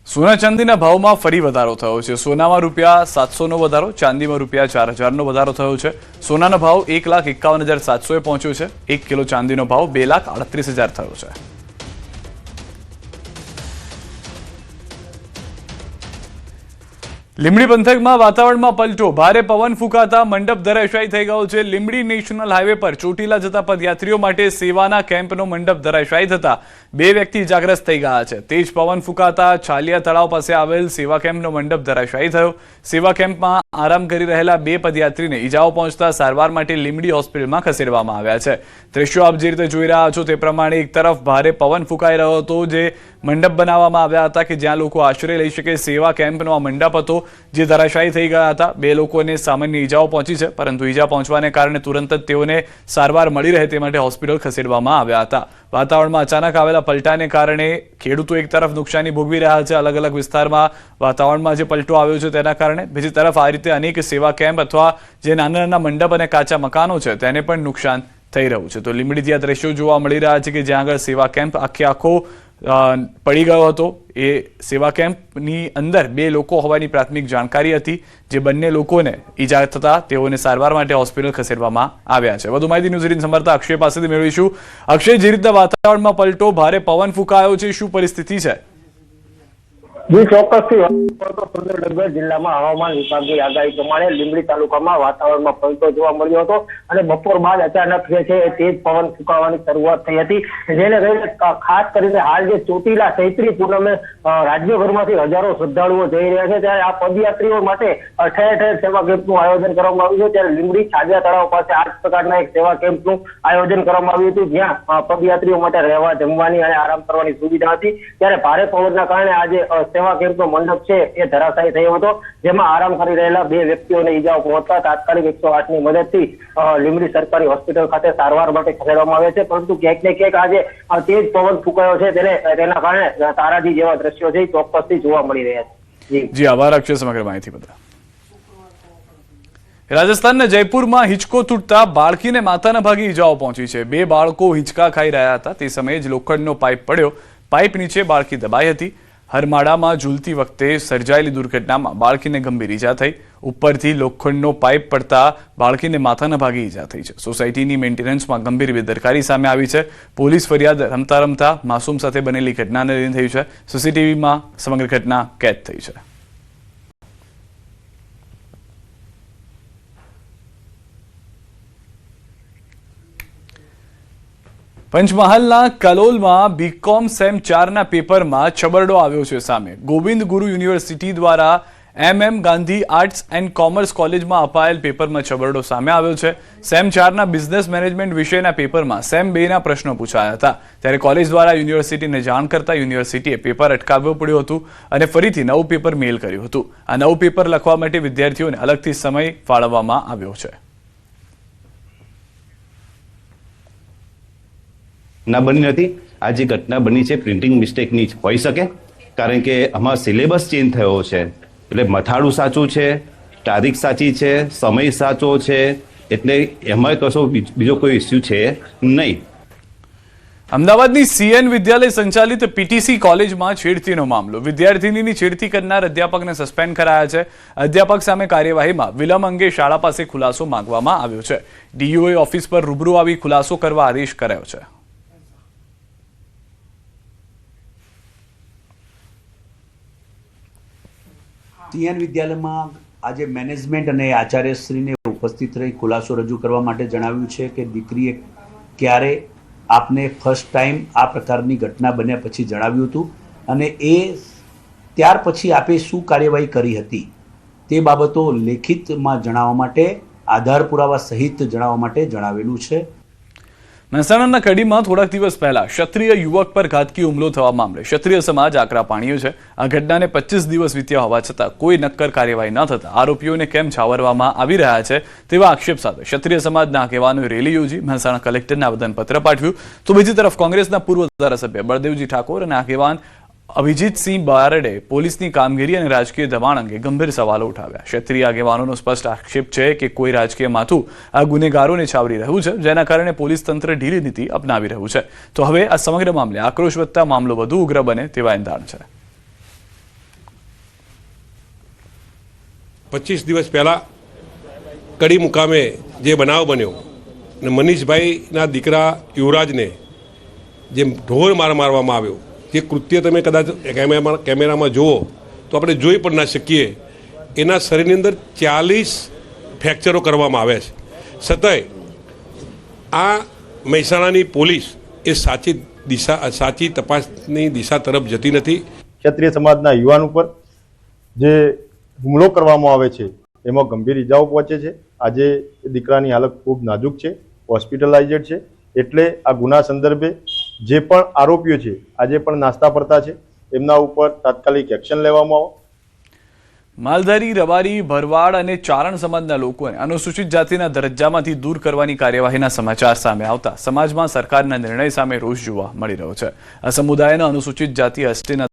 સોના ચાંદીના ભાવમાં ફરી વધારો થયો છે। સોનામાં ₹700નો વધારો, ચાંદીમાં ₹4000નો વધારો થયો છે। સોનાનો ભાવ 1,51,700 પહોંચ્યો છે। 1 કિલો ચાંદીનો ભાવ 2,38,000 થયો છે। લીંબડી પંથકમાં વાતાવરણમાં પલટો, ભારે પવન ફૂંકાતા મંડપ ધરાશાયી થઈ ગયો છે। લીંબડી નેશનલ હાઈવે પર ચોટીલા જતા પદયાત્રીઓ માટે સેવાના કેમ્પનો મંડપ ધરાશાયી થતા 2 વ્યક્તિ ઇજાગ્રસ્ત થઈ ગયા છે। તેજ પવન ફૂંકાતા છાલિયા તળાવ પાસે આવેલ સેવા કેમ્પનો મંડપ ધરાશાયી થયો। સેવા કેમ્પમાં આરામ કરી રહેલા 2 પદયાત્રીને ઇજાઓ પહોંચતા સારવાર માટે લીંબડી હોસ્પિટલમાં ખસેડવામાં આવ્યા છે। દ્રશ્યો આપ જે રીતે જોઈ રહ્યા છો તે પ્રમાણે એક તરફ ભારે પવન ફૂંકાઈ રહ્યો હતો, જે મંડપ બનાવવામાં આવ્યા હતા કે જ્યાં લોકો આશ્રય લઈ શકે, સેવા કેમ્પનો આ મંડપ હતો જે ધરાશાયી થઈ ગયા હતા। 2 લોકોને સામાન્ય ઈજાઓ પહોંચી છે, પરંતુ ઈજા પહોંચવાને કારણે તુરંત જ તેઓને સારવાર મળી રહે તે માટે હોસ્પિટલ ખસેડવામાં આવ્યા હતા। વાતાવરણમાં અચાનક આવેલા પલટાને કારણે ખેડૂતો એક તરફ નુકસાની ભોગવી રહ્યા છે। અલગ અલગ વિસ્તારમાં વાતાવરણમાં જે પલટો આવ્યો છે તેના કારણે બીજી તરફ આ રીતે અનેક સેવા કેમ્પ અથવા જે નાના નાના મંડપ અને કાચા મકાનો છે તેને પણ નુકસાન થઈ રહ્યું છે। તો લીંબડીથી આ દ્રશ્યો જોવા મળી રહ્યા છે કે જ્યાં આગળ સેવા કેમ્પ આખો પડી ગયો હતો। એ સેવા કેમ્પની અંદર 2 લોકો હોવાની પ્રાથમિક જાણકારી હતી, જે બંને લોકોને ઈજા થતા તેઓને સારવાર માટે હોસ્પિટલ ખસેડવામાં આવ્યા છે। વધુ માહિતી ન્યૂઝ 18 સંવાદદાતા અક્ષય પાસેથી મેળવીશું। અક્ષય, જે રીતના વાતાવરણમાં પલટો, ભારે પવન ફૂંકાયો છે, શું પરિસ્થિતિ છે? જી ચોક્કસથી સુરેન્દ્રનગર જિલ્લામાં હવામાન વિભાગની આગાહી પ્રમાણે લીંબડી તાલુકામાં વાતાવરણમાં પલટો જોવા મળ્યો હતો અને બપોર બાદ અચાનક જે છે એ તેજ પવન ફૂંકાવાની શરૂઆત થઈ હતી, જેને લઈને ખાસ કરીને હાલ જે ચોટીલા ચૈત્રી પૂનમે રાજ્યભરમાંથી હજારો શ્રદ્ધાળુઓ જઈ રહ્યા છે, ત્યારે આ પદયાત્રીઓ માટે ઠેર ઠેર સેવા કેમ્પનું આયોજન કરવામાં આવ્યું છે। ત્યારે લીંબડી છાજિયા તળાવ પાસે આ પ્રકારના એક સેવા કેમ્પનું આયોજન કરવામાં આવ્યું હતું, જ્યાં પદયાત્રીઓ માટે રહેવા, જમવાની અને આરામ કરવાની સુવિધા હતી। ત્યારે ભારે પવનના કારણે આજે સેવા કેમ્પનો મંડપ છે એ ધરાશાયી થયો હતો, જેમાં આરામ કરી રહેલા 2 વ્યક્તિઓને ઈજાઓ પહોંચતા તાત્કાલિક 108ની મદદથી લીંબડી સરકારી હોસ્પિટલ ખાતે સારવાર માટે ખસેડવામાં આવ્યા છે। પરંતુ ક્યાંક ને ક્યાંક આજે તેજ પવન ફૂંકાયો છે તેના કારણે તારાજી જેવા દ્રશ્યો છે ચોક્કસથી જોવા મળી રહ્યા છે। જી આભાર અક્ષય સમગ્ર માહિતી બદલ। રાજસ્થાનના જયપુરમાં હિંચકો તૂટતા બાળકીને માથાના ભાગે ઈજાઓ પહોંચી છે। 2 બાળકો હિંચકા ખાઈ રહ્યા હતા તે સમયે જ લોખંડનો પાઇપ પડ્યો, પાઇપ નીચે બાળકી દબાઈ હતી। હરમાળામાં ઝૂલતી વખતે સર્જાયેલી દુર્ઘટનામાં બાળકીને ગંભીર ઈજા થઈ। ઉપરથી લોખંડનો પાઇપ પડતા બાળકીને માથાના ભાગે ઈજા થઈ છે। સોસાયટીની મેન્ટેનન્સમાં ગંભીર બેદરકારી સામે આવી છે। પોલીસ ફરિયાદ રમતા રમતા માસૂમ સાથે બનેલી ઘટનાને લઈને થઈ છે। સીસીટીવીમાં સમગ્ર ઘટના કેદ થઈ છે। પંચમહાલના કલોલમાં બીકોમ સેમ 4ના પેપરમાં છબરડો આવ્યો છે સામે। ગોવિંદ ગુરુ યુનિવર્સિટી દ્વારા MM Gandhi arts and commerce કોલેજમાં અપાયેલ પેપરમાં છબરડો સામે આવ્યો છે। સેમ 4ના બિઝનેસ મેનેજમેન્ટ વિષયના પેપરમાં સેમ 2ના પ્રશ્નો પૂછાયા હતા, ત્યારે કોલેજ દ્વારા યુનિવર્સિટીને જાણ કરતા યુનિવર્સિટીએ પેપર અટકાવવું પડ્યું હતું અને ફરીથી નવું પેપર મેલ કર્યું હતું। આ નવું પેપર લખવા માટે વિદ્યાર્થીઓને અલગથી સમય ફાળવવામાં આવ્યો છે। ના બની નથી। આ જે ઘટના બની છે પ્રિન્ટિંગ મિસ્ટેકની જ હોઈ શકે, કારણ કે આમાં સિલેબસ ચેન્જ થયો છે, એટલે મથાળું સાચું છે, તારીખ સાચી છે, સમય સાચો છે, એટલે એમાં કશો બીજો કોઈ ઇસ્યુ છે નહીં। અમદાવાદની CN વિદ્યાલય સંચાલિત PTC કોલેજમાં છેડતીનો મામલો। વિદ્યાર્થીનીની છેડતી કરનાર અધ્યાપકને સસ્પેન્ડ કરાયા છે। અધ્યાપક સામે કાર્યવાહીમાં વિલંબ અંગે શાળા પાસે ખુલાસો માંગવામાં આવ્યો છે। DOE ઓફિસ પર રૂબરૂ આવી ખુલાસો કરવા આદેશ કરાયો છે। CN વિદ્યાલયમાં આજે મેનેજમેન્ટ અને આચાર્યશ્રીને ઉપસ્થિત રહી ખુલાસો રજૂ કરવા માટે જણાવ્યું છે કે દીકરીએ ક્યારે આપને ફર્સ્ટ ટાઈમ આ પ્રકારની ઘટના બન્યા પછી જણાવ્યું હતું અને એ ત્યાર પછી આપે શું કાર્યવાહી કરી હતી તે બાબતો લેખિતમાં જણાવવા માટે, આધાર પુરાવા સહિત જણાવવા માટે જણાવેલું છે। મહેસાણાના કડીમાં થોડાક દિવસ પહેલા ક્ષત્રિય યુવક પર ઘાતકી હુમલો થવા મામલે ક્ષત્રિય સમાજ આકરા પાણીએ છે। આ ઘટનાને 25 દિવસ વીત્યા હોવા છતાં કોઈ નક્કર કાર્યવાહી ન થતા આરોપીઓને કેમ છાવરવામાં આવી રહ્યા છે તેવા આક્ષેપ સાથે ક્ષત્રિય સમાજના આગેવાનોએ રેલી યોજી મહેસાણા કલેક્ટરને આવેદનપત્ર પાઠવ્યું। તો બીજી તરફ કોંગ્રેસના પૂર્વ ધારાસભ્ય બળદેવજી ઠાકોર અને આગેવાન અભિજીતસિંહ બારડે પોલીસની કામગીરી અને રાજકીય દબાણ અંગે ગંભીર સવાલો ઉઠાવ્યા। ક્ષત્રિય આગેવાનોનો સ્પષ્ટ આક્ષેપ છે કે કોઈ રાજકીય માથું આ ગુનેગારોને છાવરી રહ્યું છે, જેના કારણે પોલીસ તંત્ર ઢીલી નીતિ અપનાવી રહ્યું છે। તો હવે આ સમગ્ર મામલે આક્રોશ વધતા મામલો વધુ ઉગ્ર બને તેવા એંધાણ છે। 25 દિવસ પહેલાં કડી મુકામે જે બનાવ બન્યો અને મનીષભાઈના દીકરા યુવરાજને જે ઢોર માર મારવામાં આવ્યો, જે કૃત્ય તમે કદાચ કેમેરામાં જુઓ તો આપણે જોઈ પણ ના શકીએ. એના શરીરની અંદર 40 ફ્રેક્ચરો કરવામાં આવ્યા છે. છતાંય આ મહેસાણાની પોલીસ એ સાચી તપાસની દિશા તરફ જતી નથી. ક્ષત્રિય સમાજના યુવાન ઉપર જે હુમલો કરવામાં આવે છે એમાં ગંભીર ઈજાઓ પહોંચે છે. આજે દીકરાની હાલત ખૂબ નાજુક છે, હોસ્પિટલાઇઝડ છે. એટલે આ ગુના સંદર્ભે જે પણ આરોપીઓ છે આજે પણ નાસ્તા પડતા છે, એમના ઉપર તાત્કાલિક એક્શન લેવામાં આવે. માલધારી, રબારી, ભરવાડ અને ચારણ સમાજના લોકોને અનુસૂચિત જાતિના દરજ્જામાંથી દૂર કરવાની કાર્યવાહીના સમાચાર સામે આવતા સમાજમાં સરકારના નિર્ણય સામે રોષ જોવા મળી રહ્યો છે. આ સમુદાયના અનુસૂચિત જાતિ એસટીના